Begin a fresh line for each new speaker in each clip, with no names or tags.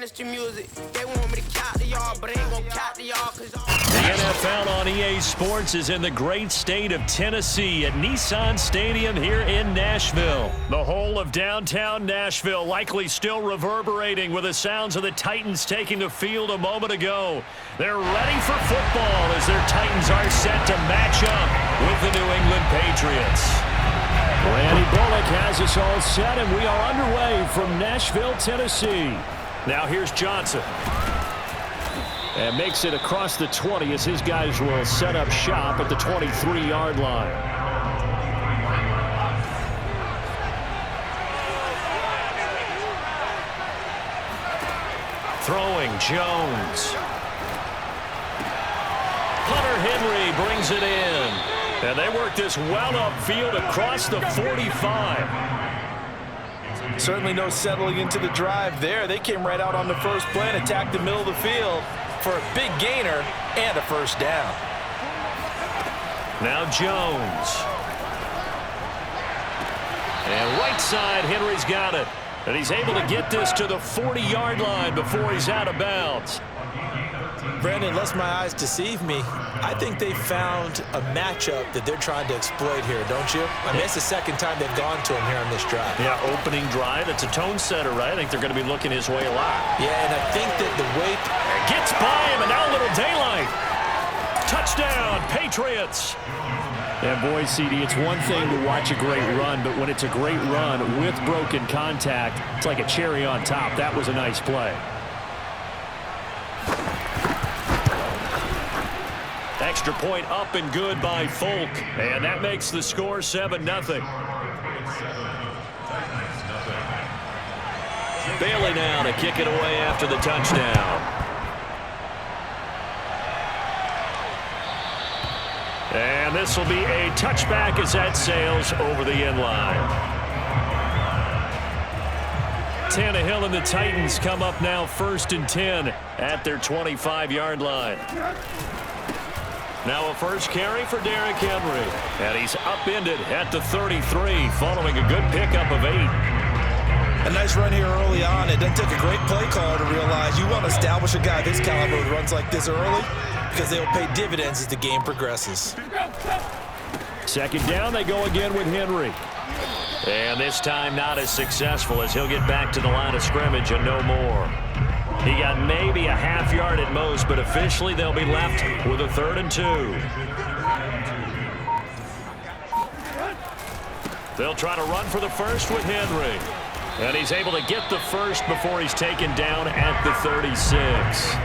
dynasty music. They want me to count the yard, but ain't gonna count the yard cause
The NFL on EA Sports is in the great state of Tennessee at Nissan Stadium here in Nashville. The whole of downtown Nashville likely still reverberating with the sounds of the Titans taking the field a moment ago. They're ready for football as their Titans are set to match up with the New England Patriots. Randy Bullock has us all set, and we are underway from Nashville, Tennessee. Now here's Johnson. And makes it across the 20 as his guys will set up shop at the 23-yard line. Throwing Jones. Hunter Henry brings it in. And they work this well upfield across the 45.
Certainly no settling into the drive there. They came right out on the first play and attacked the middle of the field for a big gainer and a first down.
Now Jones. And right side, Henry's got it. And he's able to get this to the 40-yard line before he's out of bounds.
Brandon, unless my eyes deceive me, I think they found a matchup that they're trying to exploit here, don't you? I mean, it's the second time they've gone to him here on this drive.
Yeah, opening drive. It's a tone setter, right? I think they're going to be looking his way a lot.
Yeah, and I think that the way...
Gets by him, and now a little daylight. Touchdown, Patriots. And boy, CD, it's one thing to watch a great run, but when it's a great run with broken contact, it's like a cherry on top. That was a nice play. Extra point up and good by Folk, and that makes the score 7-0. Bailey now to kick it away after the touchdown. And this will be a touchback as that sails over the end line. Tannehill and the Titans come up now 1st and 10 at their 25-yard line. Now a first carry for Derrick Henry. And he's upended at the 33 following a good pickup of 8.
A nice run here early on. It doesn't take a great play caller to realize you want to establish a guy this caliber who runs like this early because they'll pay dividends as the game progresses.
Second down, they go again with Henry. And this time not as successful as he'll get back to the line of scrimmage and no more. He got maybe a half yard at most, but officially they'll be left with a 3rd and 2. They'll try to run for the first with Henry. And he's able to get the first before he's taken down at the 36.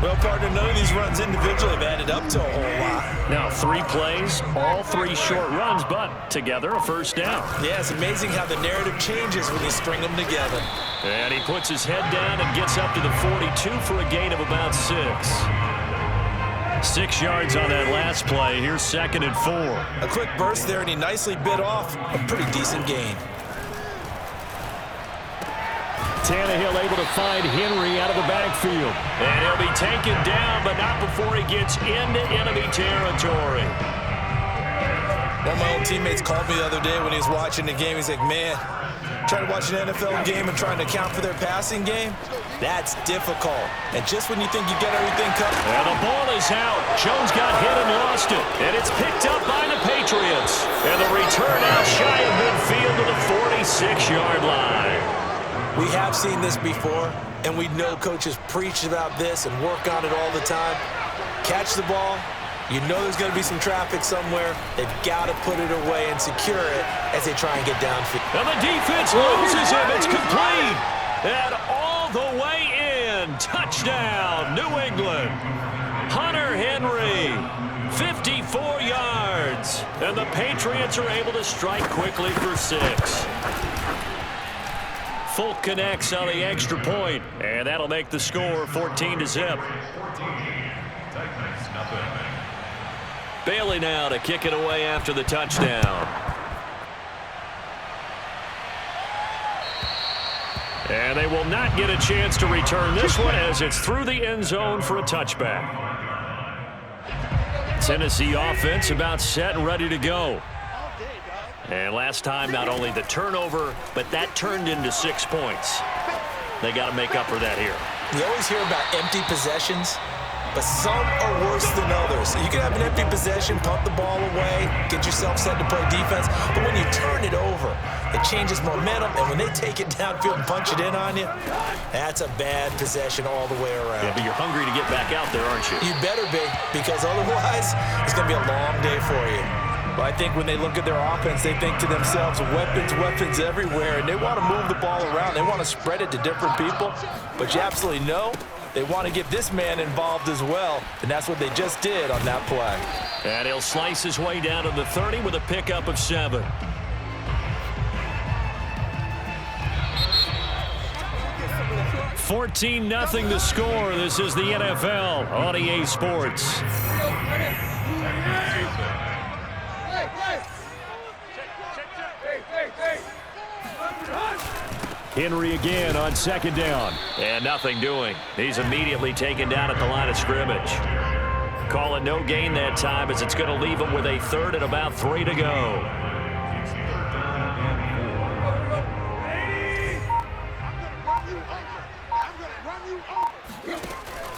Well, partner, none of these runs individually have added up to a whole lot.
Now 3 plays, all 3 short runs, but together a first down.
Yeah, it's amazing how the narrative changes when you string them together.
And he puts his head down and gets up to the 42 for a gain of about 6. 6 yards on that last play. Here's 2nd and 4.
A quick burst there, and he nicely bit off a pretty decent gain.
Tannehill able to find Henry out of the backfield. And he'll be taken down, but not before he gets into enemy territory.
One of my old teammates called me the other day when he was watching the game. He's like, man, trying to watch an NFL game and trying to account for their passing game, that's difficult. And just when you think you get everything covered.
And the ball is out. Jones got hit and lost it. And it's picked up by the Patriots. And the return out shy of midfield to the 46-yard line.
We have seen this before, and we know coaches preach about this and work on it all the time. Catch the ball. You know there's going to be some traffic somewhere. They've got to put it away and secure it as they try and get downfield.
And the defense loses him. It's complete. And all the way in. Touchdown, New England. Hunter Henry, 54 yards. And the Patriots are able to strike quickly for 6. Folk connects on the extra point, and that'll make the score 14-0. Bailey now to kick it away after the touchdown. And they will not get a chance to return this one as it's through the end zone for a touchback. Tennessee offense about set and ready to go. And last time, not only the turnover, but that turned into 6 points. They got to make up for that here.
We always hear about empty possessions, but some are worse than others. You can have an empty possession, pump the ball away, get yourself set to play defense, but when you turn it over, it changes momentum, and when they take it downfield and punch it in on you, that's a bad possession all the way around.
Yeah, but you're hungry to get back out there, aren't you?
You better be, because otherwise, it's going to be a long day for you.
Well, I think when they look at their offense, they think to themselves, weapons, weapons everywhere, and they want to move the ball around. They want to spread it to different people, but you absolutely know they want to get this man involved as well, and that's what they just did on that play.
And he'll slice his way down to the 30 with a pickup of 7. $14-0 the score. This is the NFL on EA Sports. Henry again on 2nd down. And nothing doing. He's immediately taken down at the line of scrimmage. Call it no gain that time as it's going to leave him with a 3rd and about 3 to go.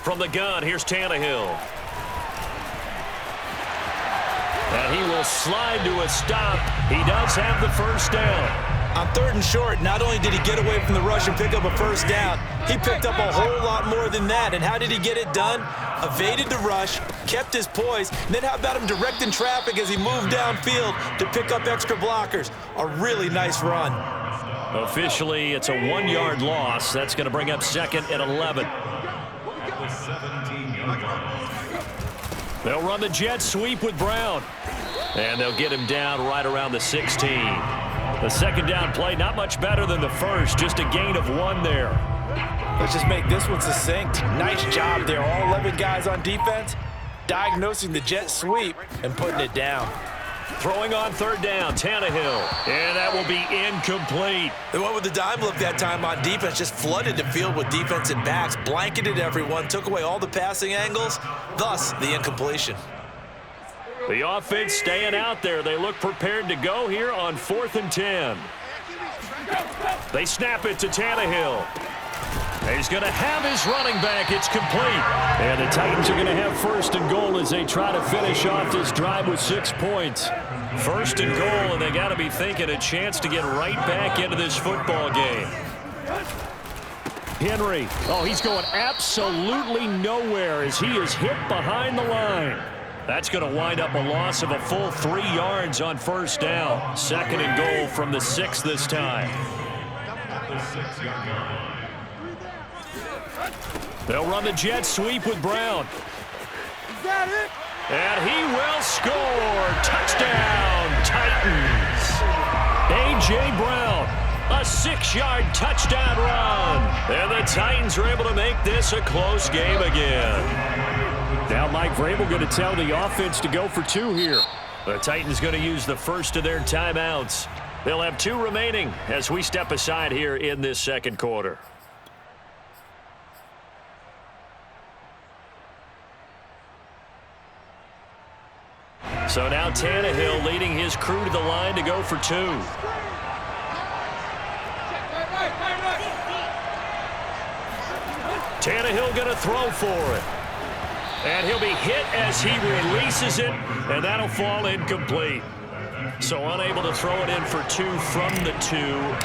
From the gun, here's Tannehill. And he will slide to a stop. He does have the 1st down.
On 3rd and short, not only did he get away from the rush and pick up a 1st down, he picked up a whole lot more than that. And how did he get it done? Evaded the rush, kept his poise, and then how about him directing traffic as he moved downfield to pick up extra blockers? A really nice run.
Officially, it's a 1-yard loss. That's going to bring up 2nd and 11. They'll run the jet sweep with Brown. And they'll get him down right around the 16. The 2nd down play, not much better than the 1st, just a gain of 1 there.
Let's just make this one succinct. Nice job there. All 11 guys on defense, diagnosing the jet sweep and putting it down.
Throwing on 3rd down, Tannehill. And that will be incomplete.
They went with the dime look that time on defense, just flooded the field with defensive backs, blanketed everyone, took away all the passing angles, thus the incompletion.
The offense staying out there. They look prepared to go here on 4th and 10. They snap it to Tannehill. He's going to have his running back. It's complete. And the Titans are going to have 1st and goal as they try to finish off this drive with 6 points. 1st and goal, and they got to be thinking a chance to get right back into this football game. Henry. Oh, he's going absolutely nowhere as he is hit behind the line. That's going to wind up a loss of a full 3 yards on 1st down. 2nd and goal from the 6 this time. They'll run the jet sweep with Brown. And he will score. Touchdown, Titans. A.J. Brown, a 6-yard touchdown run. And the Titans are able to make this a close game again. Now Mike Vrabel going to tell the offense to go for 2 here. The Titans going to use the 1st of their timeouts. They'll have 2 remaining as we step aside here in this 2nd quarter. So now Tannehill leading his crew to the line to go for 2. Tannehill going to throw for it. And he'll be hit as he releases it, and that'll fall incomplete. So unable to throw it in for 2 from the 2.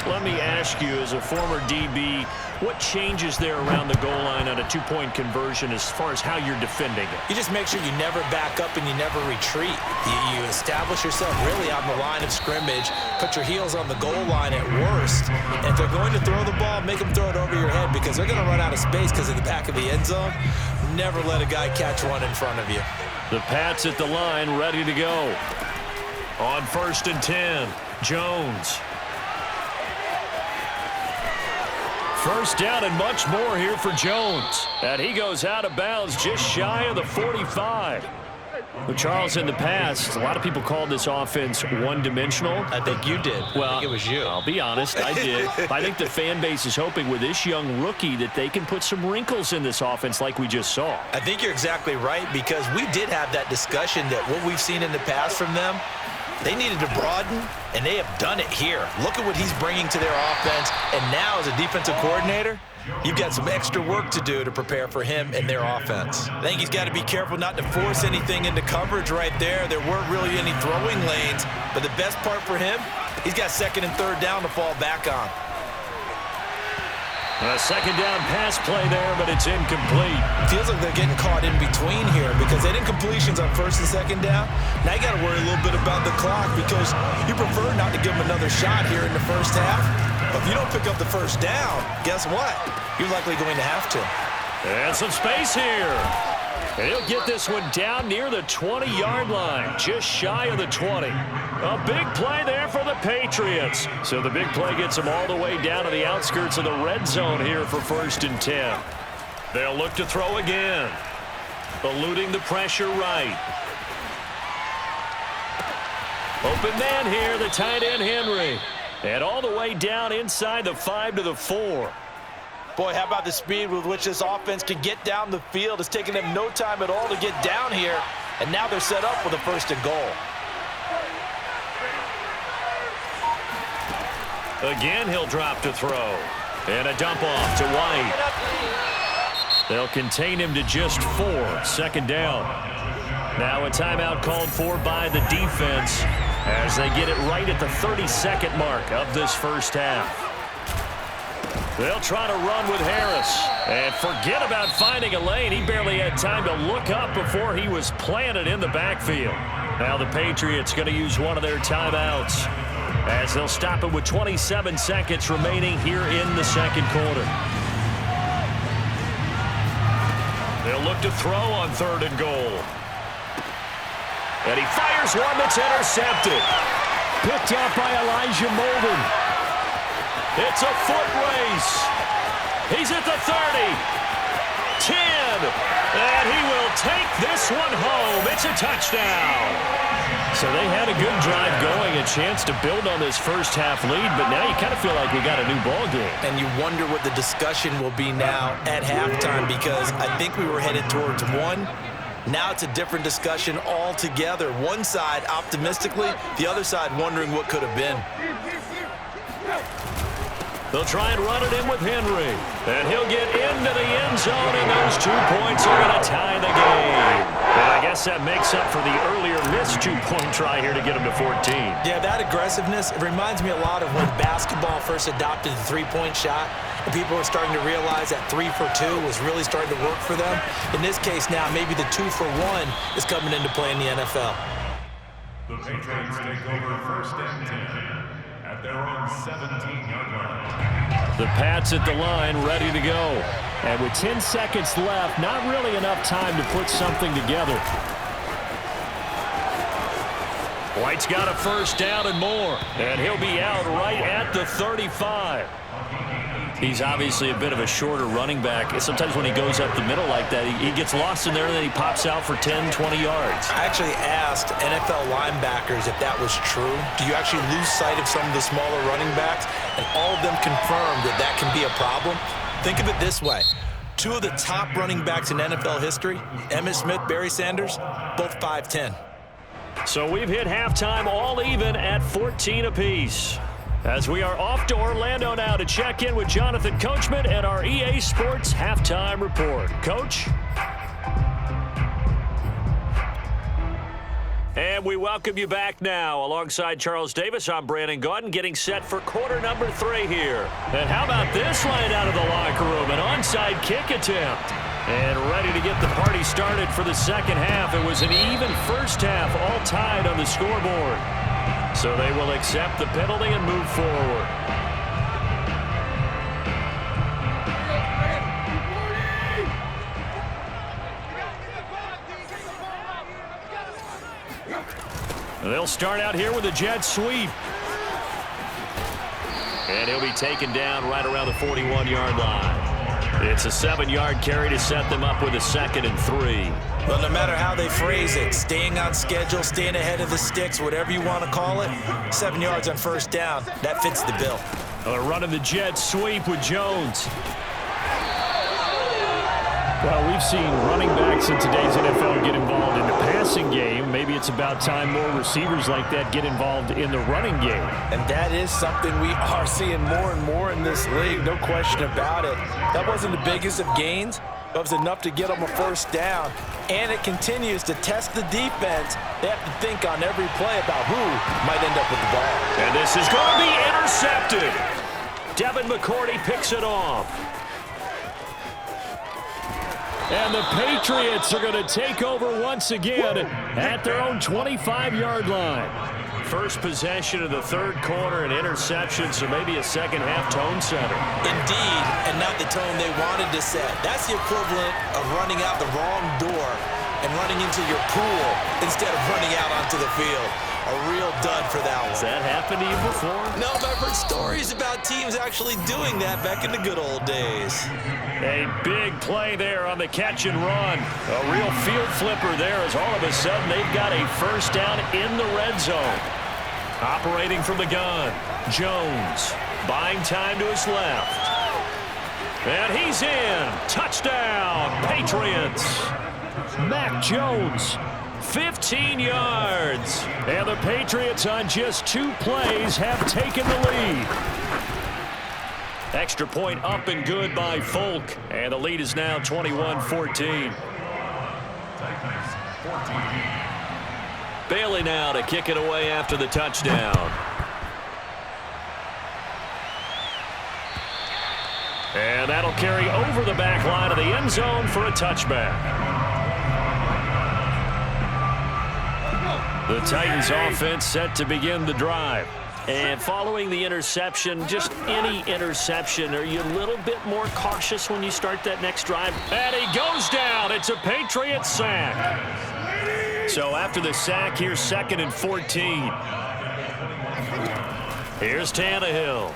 Let me ask you, as a former DB, what changes there around the goal line on a 2-point conversion as far as how you're defending it?
You just make sure you never back up and you never retreat. You establish yourself really on the line of scrimmage, put your heels on the goal line at worst. And if they're going to throw the ball, make them throw it over your head because they're going to run out of space because of the back of the end zone. Never let a guy catch one in front of you.
The Pats at the line, ready to go. On 1st and 10, Jones. 1st down and much more here for Jones. And he goes out of bounds just shy of the 45. Well, Charles, in the past, a lot of people called this offense one-dimensional.
I think you did.
Well,
I think it was you.
I'll be honest, I did. I think the fan base is hoping with this young rookie that they can put some wrinkles in this offense like we just saw.
I think you're exactly right because we did have that discussion that what we've seen in the past from them, they needed to broaden, and they have done it here. Look at what he's bringing to their offense, and now as a defensive coordinator, you've got some extra work to do to prepare for him and their offense. I think he's got to be careful not to force anything into coverage right there. There weren't really any throwing lanes, but the best part for him, he's got second and third down to fall back on.
A second down pass play there, but it's incomplete.
Feels like they're getting caught in between here because they didn't completions on first and second down. Now you got to worry a little bit about the clock because you prefer not to give them another shot here in the first half. But if you don't pick up the first down, guess what? You're likely going to have to.
And some space here. And he'll get this one down near the 20-yard line, just shy of the 20. A big play there for the Patriots. So the big play gets them all the way down to the outskirts of the red zone here for 1st and 10. They'll look to throw again. Eluding the pressure right. Open man here, the tight end Henry. And all the way down inside the 5 to the 4.
Boy, how about the speed with which this offense can get down the field? It's taken them no time at all to get down here, and now they're set up with a 1st and goal.
Again, he'll drop to throw. And a dump off to White. They'll contain him to just 4, 2nd down. Now a timeout called for by the defense as they get it right at the 32nd mark of this first half. They'll try to run with Harris. And forget about finding a lane. He barely had time to look up before he was planted in the backfield. Now the Patriots going to use one of their timeouts as they'll stop it with 27 seconds remaining here in the second quarter. They'll look to throw on 3rd and goal. And he fires one that's intercepted. Picked up by Elijah Molden. It's a foot race. He's at the 30, 10, and he will take this one home. It's a touchdown. So they had a good drive going, a chance to build on this first half lead, but now you kind of feel like we got a new ball game.
And you wonder what the discussion will be now at halftime because I think we were headed towards 1. Now it's a different discussion altogether. One side optimistically, the other side wondering what could have been.
They'll try and run it in with Henry. And he'll get into the end zone, and those 2 points are going to tie the game. And I guess that makes up for the earlier missed 2-point try here to get him to 14.
Yeah, that aggressiveness, it reminds me a lot of when basketball first adopted the three-point shot. And people were starting to realize that 3 for 2 was really starting to work for them. In this case now, maybe the 2 for 1 is coming into play in the NFL.
The Patriots take over 1st and 10. At their own 17-yard line.
The Pats at the line, ready to go. And with 10 seconds left, not really enough time to put something together. White's got a 1st down and more. And he'll be out right at the 35. He's obviously a bit of a shorter running back. Sometimes when he goes up the middle like that, he gets lost in there and then he pops out for 10, 20 yards.
I actually asked NFL linebackers if that was true. Do you actually lose sight of some of the smaller running backs? And all of them confirmed that that can be a problem. Think of it this way. 2 of the top running backs in NFL history, Emmitt Smith, Barry Sanders, both 5'10".
So we've hit halftime all even at 14 apiece. As we are off to Orlando now to check in with Jonathan Coachman and our EA Sports Halftime Report. Coach? And we welcome you back now. Alongside Charles Davis, I'm Brandon Gaudin, getting set for quarter number 3 here. And how about this line out of the locker room? An onside kick attempt. And ready to get the party started for the second half. It was an even first half, all tied on the scoreboard. So they will accept the penalty and move forward. They'll start out here with a jet sweep. And he'll be taken down right around the 41-yard line. It's a 7-yard carry to set them up with a 2nd and 3.
Well, no matter how they phrase it, staying on schedule, staying ahead of the sticks, whatever you want to call it, 7 yards on 1st down, that fits the bill.
They're running the jet sweep with Jones. Well, we've seen running backs in today's NFL get involved in the passing game. Maybe it's about time more receivers like that get involved in the running game.
And that is something we are seeing more and more in this league, no question about it. That wasn't the biggest of gains, but it was enough to get them a first down. And it continues to test the defense. They have to think on every play about who might end up with the ball.
And this is going to be intercepted. Devin McCourty picks it off. And the Patriots are going to take over once again at their own 25-yard line. First possession of the third quarter, an interception, so maybe a second-half tone setter.
Indeed, and not the tone they wanted to set. That's the equivalent of running out the wrong door and running into your pool instead of running out onto the field. A real dud for that one.
Has that happened to you before?
No, but I've heard stories about teams actually doing that back in the good old days.
A big play there on the catch and run. A real field flipper there as all of a sudden they've got a first down in the red zone. Operating from the gun, Jones buying time to his left. And he's in. Touchdown, Patriots. Mac Jones, 15 yards. And the Patriots on just 2 plays have taken the lead. Extra point up and good by Folk. And the lead is now 21-14. Bailey now to kick it away after the touchdown. And that'll carry over the back line of the end zone for a touchback. The Titans offense set to begin the drive. And following the interception, just any interception, are you a little bit more cautious when you start that next drive? And he goes down. It's a Patriot sack. So after the sack, here's 2nd and 14. Here's Tannehill.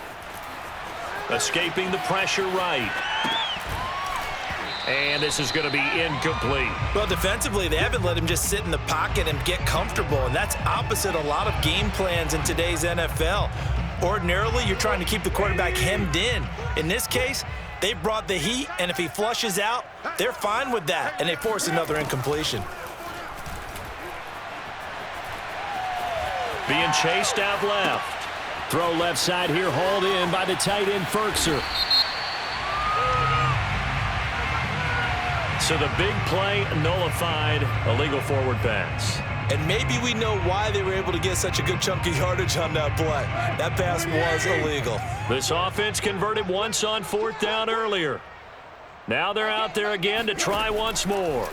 Escaping the pressure right. And this is going to be incomplete.
Well, defensively, they haven't let him just sit in the pocket and get comfortable, and that's opposite a lot of game plans in today's NFL. Ordinarily, you're trying to keep the quarterback hemmed in. In this case, they brought the heat, and if he flushes out, they're fine with that, and they force another incompletion.
Being chased out left. Throw left side here, hauled in by the tight end, Ferkser. So the big play nullified, illegal forward pass.
And maybe we know why they were able to get such a good chunk of yardage on that play. That pass was illegal.
This offense converted once on 4th down earlier. Now they're out there again to try once more.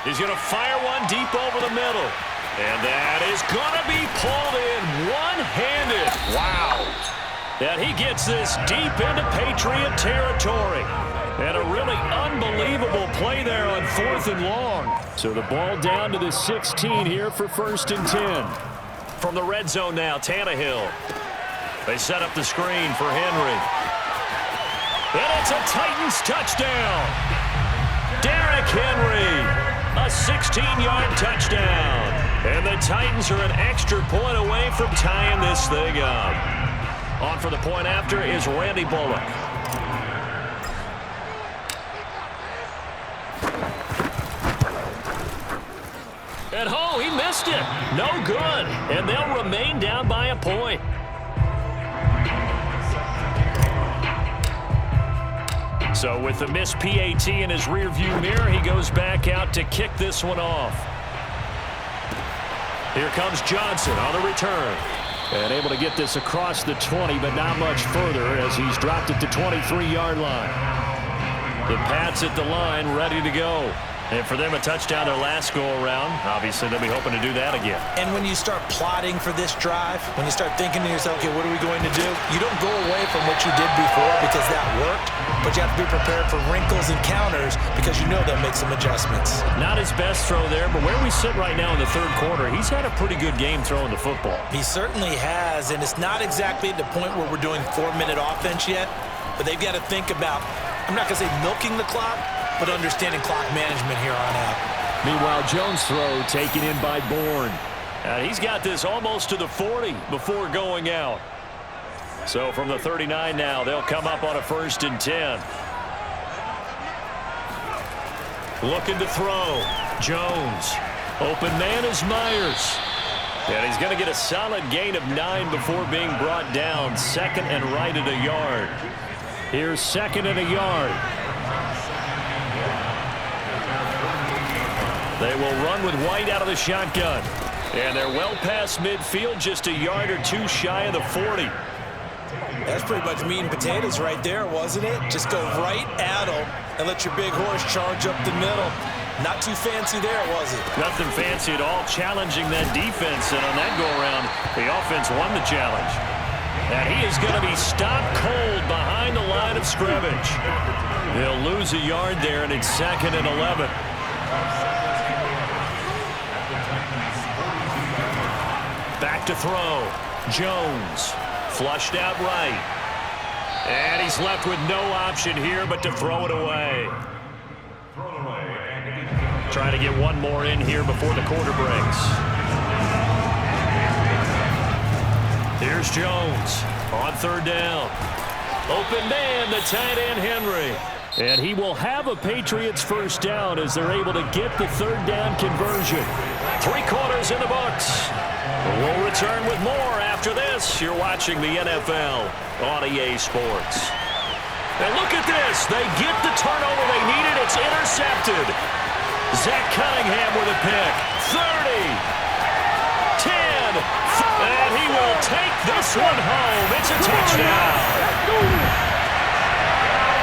He's going to fire one deep over the middle. And that is going to be pulled in one-handed. Wow. And he gets this deep into Patriot territory. And a really unbelievable play there on 4th and long. So the ball down to the 16 here for 1st and 10. From the red zone now, Tannehill. They set up the screen for Henry. And it's a Titans touchdown. Derrick Henry, a 16-yard touchdown. And the Titans are an extra point away from tying this thing up. On for the point after is Randy Bullock. At home, he missed it. No good. And they'll remain down by a point. So with the missed PAT in his rearview mirror, he goes back out to kick this one off. Here comes Johnson on the return. And able to get this across the 20, but not much further as he's dropped it to 23-yard line. The Pats at the line, ready to go. And for them, a touchdown their last go-around. Obviously, they'll be hoping to do that again.
And when you start plotting for this drive, when you start thinking to yourself, okay, what are we going to do? You don't go away from what you did before because that worked, but you have to be prepared for wrinkles and counters because you know they'll make some adjustments.
Not his best throw there, but where we sit right now in the third quarter, he's had a pretty good game throwing the football.
He certainly has, and it's not exactly at the point where we're doing 4-minute offense yet, but they've got to think about, I'm not going to say milking the clock, but understanding clock management here on out.
Meanwhile, Jones' throw taken in by Bourne. He's got this almost to the 40 before going out. So from the 39 now, they'll come up on a 1st and 10. Looking to throw. Jones. Open man is Myers. And he's going to get a solid gain of 9 before being brought down. Second and right at a yard. Here's second and a yard. They will run with White out of the shotgun. And they're well past midfield, just a yard or two shy of the 40.
That's pretty much meat and potatoes right there, wasn't it? Just go right at them and let your big horse charge up the middle. Not too fancy there, was it?
Nothing fancy at all, challenging that defense. And on that go-around, the offense won the challenge. And he is going to be stopped cold behind the line of scrimmage. He'll lose a yard there, and it's second and 11. Back to throw. Jones. Flushed out right. And he's left with no option here but to throw it away. Trying to get one more in here before the quarter breaks. Here's Jones on third down. Open man, the tight end Henry. And he will have a Patriots first down as they're able to get the third down conversion. 3 quarters in the books. We'll return with more after this. You're watching the NFL on EA Sports. And look at this. They get the turnover they needed. It's intercepted. Zach Cunningham with a pick. 30. 10. And he will take this one home. It's a touchdown.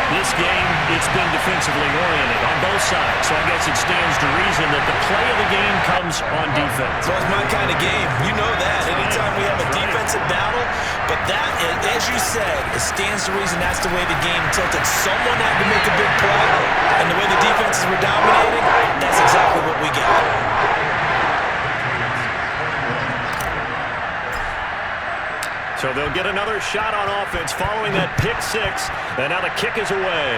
This game, it's been defensively oriented on both sides, so I guess it stands to reason that the play of the game comes on defense.
So it's my kind of game. You know that. Anytime we have a defensive battle, but that, as you said, it stands to reason that's the way the game tilted. Someone had to make a big play, and the way the defenses were dominating, that's exactly what we got.
So they'll get another shot on offense following that pick 6, and now the kick is away.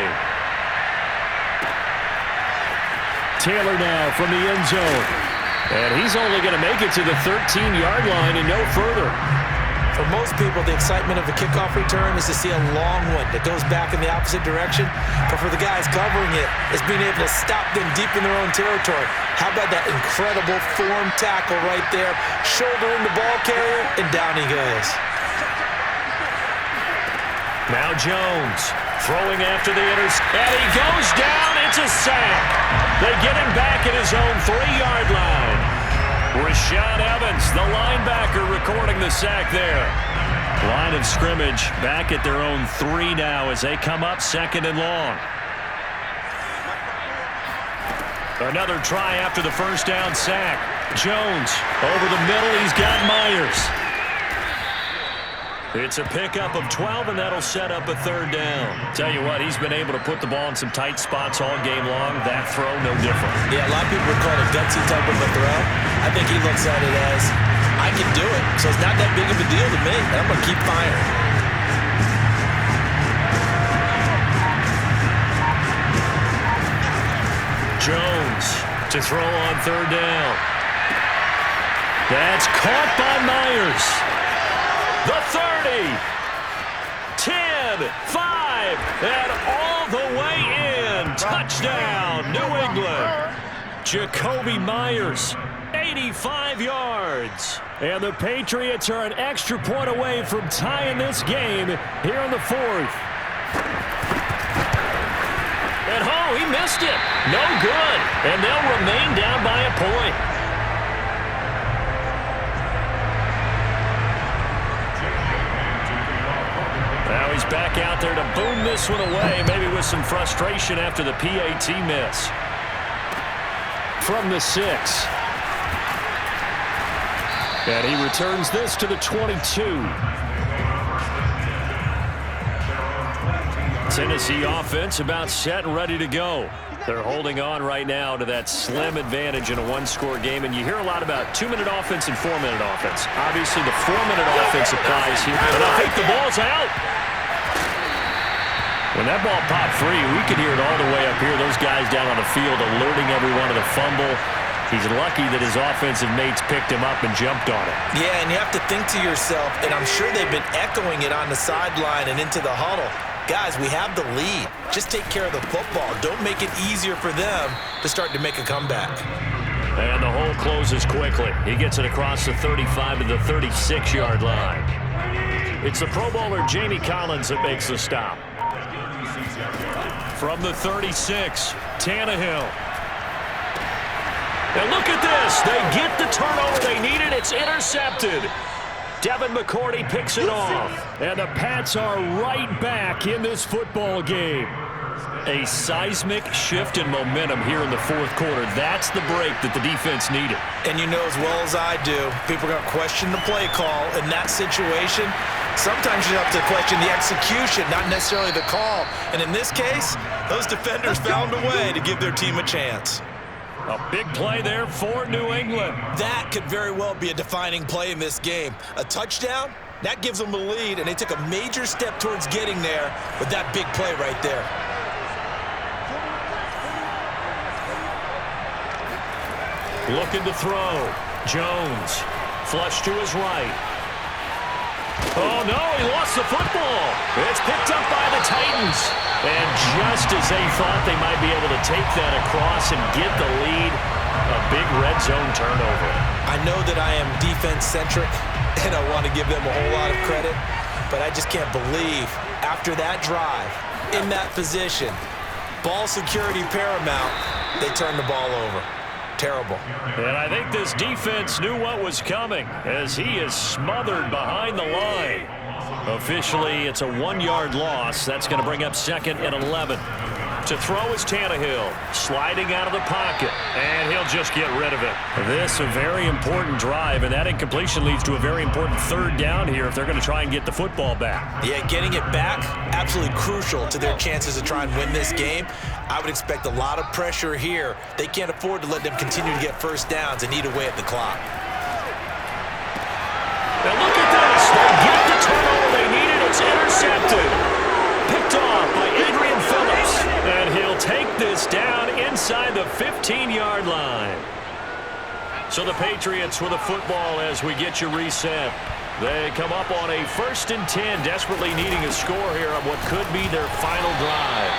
Taylor now from the end zone. And he's only going to make it to the 13-yard line and no further.
For most people, the excitement of a kickoff return is to see a long one that goes back in the opposite direction. But for the guys covering it, it's being able to stop them deep in their own territory. How about that incredible form tackle right there? Shoulder in the ball carrier, and down he goes.
Now Jones throwing after the interception. And he goes down. It's a sack. They get him back at his own 3-yard line. Rashaan Evans, the linebacker, recording the sack there. Line of scrimmage back at their own 3 now as they come up second and long. Another try after the first down sack. Jones over the middle. He's got Myers. It's a pickup of 12, and that'll set up a third down. Tell you what, he's been able to put the ball in some tight spots all game long. That throw, no different.
Yeah, a lot of people would call it a gutsy type of a throw. I think he looks at it as, I can do it, so it's not that big of a deal to me. I'm going to keep firing.
Jones to throw on third down. That's caught by Myers. The 30, 10, 5, and all the way in. Touchdown, New England. Jacoby Myers, 85 yards. And the Patriots are an extra point away from tying this game here in the 4th. And oh, he missed it. No good. And they'll remain down by a point. Now he's back out there to boom this one away, maybe with some frustration after the PAT miss. From the 6. And he returns this to the 22. Tennessee offense about set and ready to go. They're holding on right now to that slim advantage in a one-score game. And you hear a lot about 2-minute offense and 4-minute offense. Obviously, the 4-minute offense applies here. And I think the ball's out. When that ball popped free, we could hear it all the way up here. Those guys down on the field alerting everyone to the fumble. He's lucky that his offensive mates picked him up and jumped on it.
Yeah, and you have to think to yourself, and I'm sure they've been echoing it on the sideline and into the huddle. guys, we have the lead. Just take care of the football. Don't make it easier for them to start to make a comeback.
And the hole closes quickly. He gets it across the 35 to the 36-yard line. It's the Pro Bowler Jamie Collins that makes the stop. From the 36, Tannehill. And look at this. They get the turnover they needed. It's intercepted. Devin McCourty picks it off. And the Pats are right back in this football game. A seismic shift in momentum here in the fourth quarter. That's the break that the defense needed.
And you know as well as I do, people are going to question the play call in that situation. Sometimes you have to question the execution, not necessarily the call. And in this case, those defenders found a way to give their team a chance.
A big play there for New England.
That could very well be a defining play in this game. A touchdown, that gives them the lead, and they took a major step towards getting there with that big play right there.
Looking to throw. Jones. Flush to his right. Oh, no, he lost the football. It's picked up by the Titans. And just as they thought they might be able to take that across and get the lead, a big red zone turnover.
I know that I am defense-centric, and I want to give them a whole lot of credit, but I just can't believe after that drive, in that position, ball security paramount, they turned the ball over. Terrible.
And I think this defense knew what was coming as he is smothered behind the line. Officially, it's a 1-yard loss. That's going to bring up 2nd and 11. To throw is Tannehill, sliding out of the pocket, and he'll just get rid of it. This a very important drive, and that incompletion leads to a very important 3rd down here if they're going to try and get the football back.
Yeah, getting it back, absolutely crucial to their chances to try and win this game. I would expect a lot of pressure here. They can't afford to let them continue to get first downs and eat away at the clock.
Now look at this. They get the turnover they needed. It's intercepted. Picked off by Adrian Phillips. And he'll take this down inside the 15-yard line. So the Patriots with a football as we get you reset. They come up on a 1st and 10, desperately needing a score here on what could be their final drive.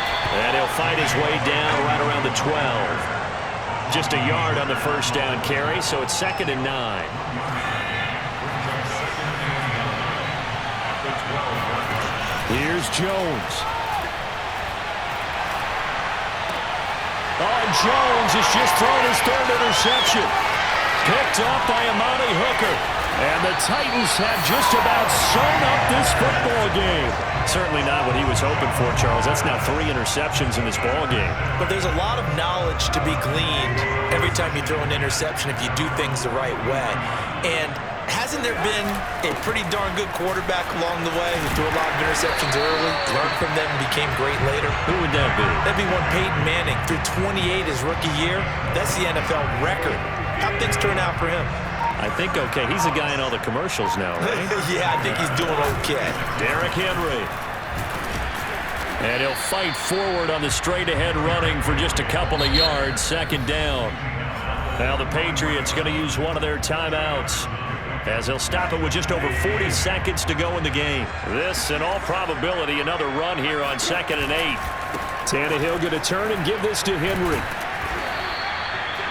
And he'll fight his way down right around the 12. Just a yard on the 1st down carry, so it's 2nd and 9. Here's Jones. Oh, and Jones has just thrown his 3rd interception. Picked up by Amani Hooker. And the Titans have just about sewn up this football game. Certainly not what he was hoping for, Charles. That's now 3 interceptions in this ball game.
But there's a lot of knowledge to be gleaned every time you throw an interception if you do things the right way. And hasn't there been a pretty darn good quarterback along the way who threw a lot of interceptions early, learned from them, and became great later?
Who would that be?
That'd be one Peyton Manning. Threw 28 his rookie year. That's the NFL record. How'd things turn out for him?
I think okay. He's a guy in all the commercials now, right?
Yeah, I think he's doing okay.
Derrick Henry. And he'll fight forward on the straight-ahead running for just a couple of yards. 2nd down. Now the Patriots going to use one of their timeouts as they'll stop it with just over 40 seconds to go in the game. This, in all probability, another run here on 2nd and 8. Tannehill going to turn and give this to Henry.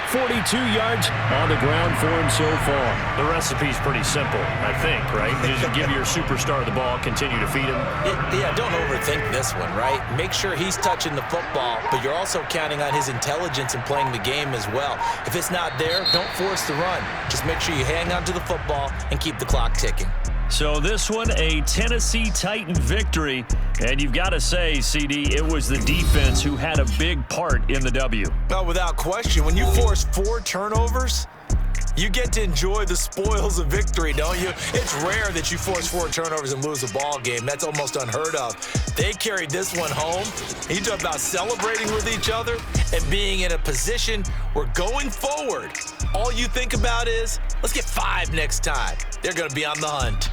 42 yards on the ground for him so far. The recipe's pretty simple, I think, right? Just give your superstar the ball, continue to feed him.
Yeah, don't overthink this one, right? Make sure he's touching the football, but you're also counting on his intelligence in playing the game as well. If it's not there, don't force the run. Just make sure you hang on to the football and keep the clock ticking.
So this one, a Tennessee Titan victory. And you've got to say, CD, it was the defense who had a big part in the W.
No, without question. When you force 4 turnovers, you get to enjoy the spoils of victory, don't you? It's rare that you force 4 turnovers and lose a ball game. That's almost unheard of. They carried this one home. You talk about celebrating with each other and being in a position where going forward, all you think about is, let's get 5 next time. They're going to be on the hunt.